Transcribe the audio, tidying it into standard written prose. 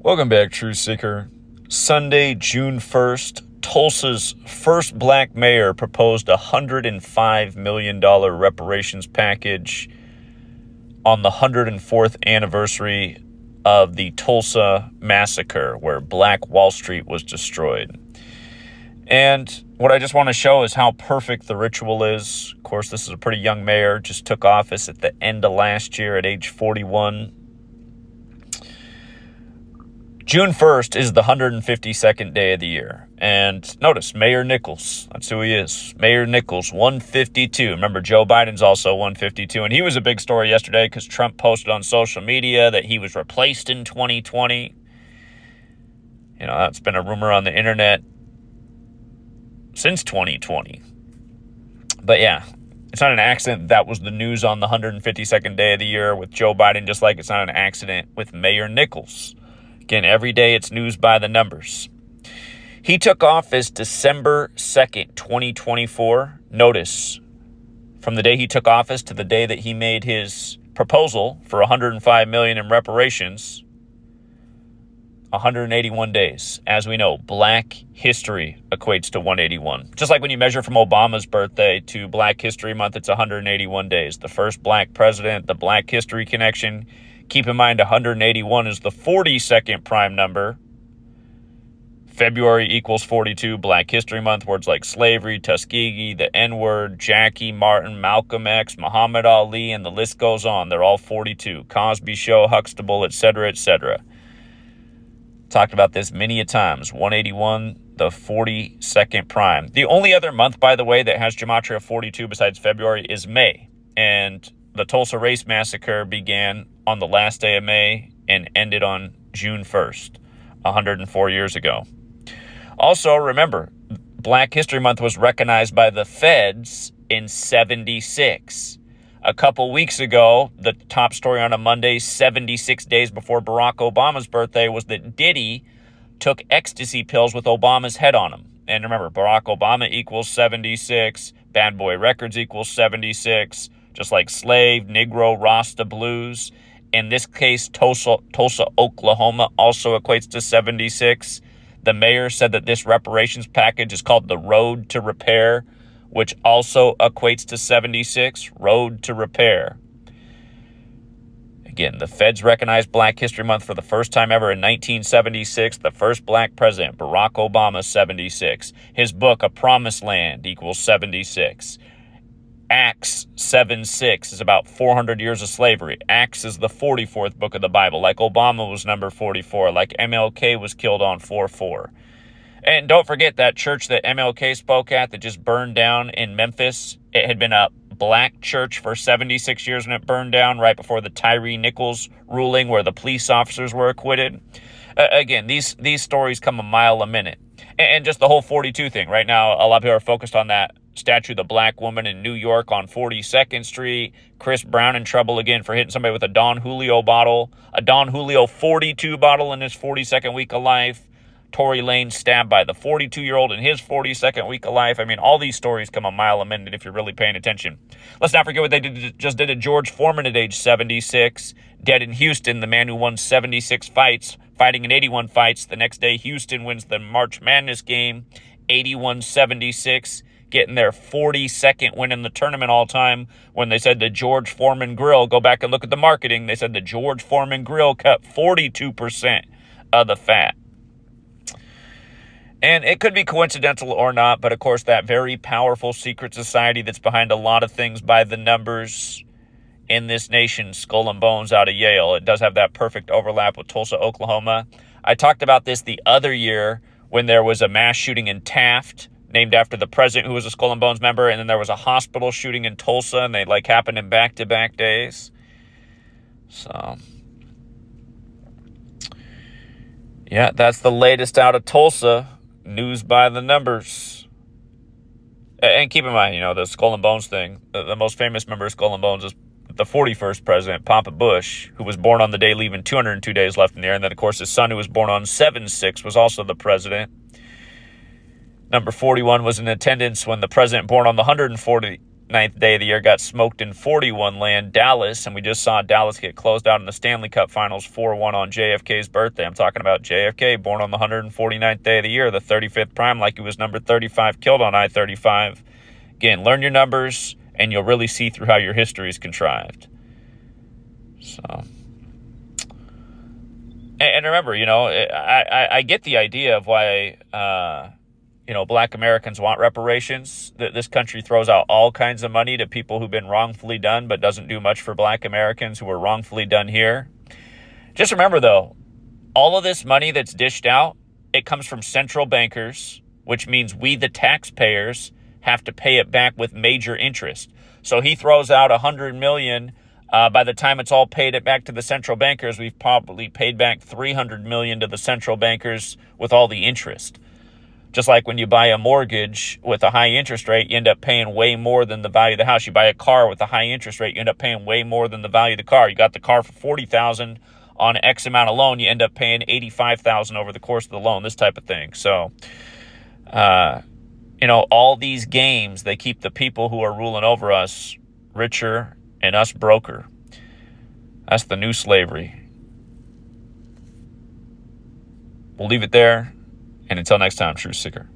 Welcome back, Truth Seeker. Sunday, June 1st, Tulsa's first black mayor proposed a $105 million reparations package on the 104th anniversary of the Tulsa Massacre, where Black Wall Street was destroyed. And what I just want to show is how perfect the ritual is. Of course, this is a pretty young mayor, just took office at the end of last year at age 41. June 1st is the 152nd day of the year. And notice, Mayor Nichols, that's who he is. Mayor Nichols, 152. Remember, Joe Biden's also 152. And he was a big story yesterday because Trump posted on social media that he was replaced in 2020. You know, that's been a rumor on the internet since 2020. But yeah, it's not an accident that was the news on the 152nd day of the year with Joe Biden, just like it's not an accident with Mayor Nichols. Again, every day it's news by the numbers. He took office December 2nd, 2024. Notice, from the day he took office to the day that he made his proposal for $105 million in reparations, 181 days. As we know, Black history equates to 181. Just like when you measure from Obama's birthday to Black History Month, it's 181 days. The first Black president, the Black history connection. Keep in mind, 181 is the 42nd prime number. February equals 42, Black History Month. Words like slavery, Tuskegee, the N-word, Jackie, Martin, Malcolm X, Muhammad Ali, and the list goes on. They're all 42. Cosby Show, Huxtable, etc., etc. Talked about this many a times. 181, the 42nd prime. The only other month, by the way, that has Gematria 42 besides February is May. And the Tulsa Race Massacre began on the last day of May and ended on June 1st, 104 years ago. Also, remember, Black History Month was recognized by the feds in 76. A couple weeks ago, the top story on a Monday, 76 days before Barack Obama's birthday, was that Diddy took ecstasy pills with Obama's head on them. And remember, Barack Obama equals 76, Bad Boy Records equals 76, just like Slave, Negro, Rasta, Blues. In this case, Tulsa, Oklahoma also equates to 76. The mayor said that this reparations package is called the Road to Repair, which also equates to 76. Road to Repair. Again, the feds recognized Black History Month for the first time ever in 1976. The first black president, Barack Obama, 76. His book, A Promised Land, equals 76. Acts 7:6 is about 400 years of slavery. Acts is the 44th book of the Bible, like Obama was number 44, like MLK was killed on 4/4. And don't forget that church that MLK spoke at that just burned down in Memphis. It had been a black church for 76 years and it burned down right before the Tyree Nichols ruling where the police officers were acquitted. Again, these stories come a mile a minute. And just the whole 42 thing. Right now, a lot of people are focused on that statue of the black woman in New York on 42nd Street. Chris Brown in trouble again for hitting somebody with a Don Julio bottle. A Don Julio 42 bottle in his 42nd week of life. Tory Lane stabbed by the 42-year-old in his 42nd week of life. I mean, all these stories come a mile a minute if you're really paying attention. Let's not forget what they just did to George Foreman at age 76. Dead in Houston, the man who won 76 fights, fighting in 81 fights. The next day, Houston wins the March Madness game, 81-76. Getting their 42nd win in the tournament all time when they said the George Foreman Grill, go back and look at the marketing, they said the George Foreman Grill cut 42% of the fat. And it could be coincidental or not, but of course that very powerful secret society that's behind a lot of things by the numbers in this nation, Skull and Bones out of Yale, it does have that perfect overlap with Tulsa, Oklahoma. I talked about this the other year when there was a mass shooting in Taft, named after the president who was a Skull and Bones member, and then there was a hospital shooting in Tulsa, and they happened in back-to-back days. So, yeah, that's the latest out of Tulsa. News by the numbers. And keep in mind, the Skull and Bones thing, the most famous member of Skull and Bones is the 41st president, Papa Bush, who was born on the day leaving 202 days left in the air, and then, of course, his son, who was born on 7/6, was also the president. Number 41 was in attendance when the president born on the 140 ninth day of the year got smoked in 41 land, Dallas, and we just saw Dallas get closed out in the Stanley Cup Finals 4-1 on JFK's birthday. I'm talking about JFK, born on the 149th day of the year, the 35th prime, like he was number 35, killed on I-35. Again, learn your numbers, and you'll really see through how your history is contrived. So, and remember, I get the idea of why, Black Americans want reparations. This country throws out all kinds of money to people who've been wrongfully done, but doesn't do much for Black Americans who were wrongfully done here. Just remember, though, all of this money that's dished out, it comes from central bankers, which means we, the taxpayers, have to pay it back with major interest. So he throws out $100 million. By the time it's all paid it back to the central bankers, we've probably paid back $300 million to the central bankers with all the interest. Just like when you buy a mortgage with a high interest rate, you end up paying way more than the value of the house. You buy a car with a high interest rate, you end up paying way more than the value of the car. You got the car for $40,000 on X amount of loan, you end up paying $85,000 over the course of the loan, this type of thing. So, all these games, they keep the people who are ruling over us richer and us broker. That's the new slavery. We'll leave it there. And until next time, Truth Seeker.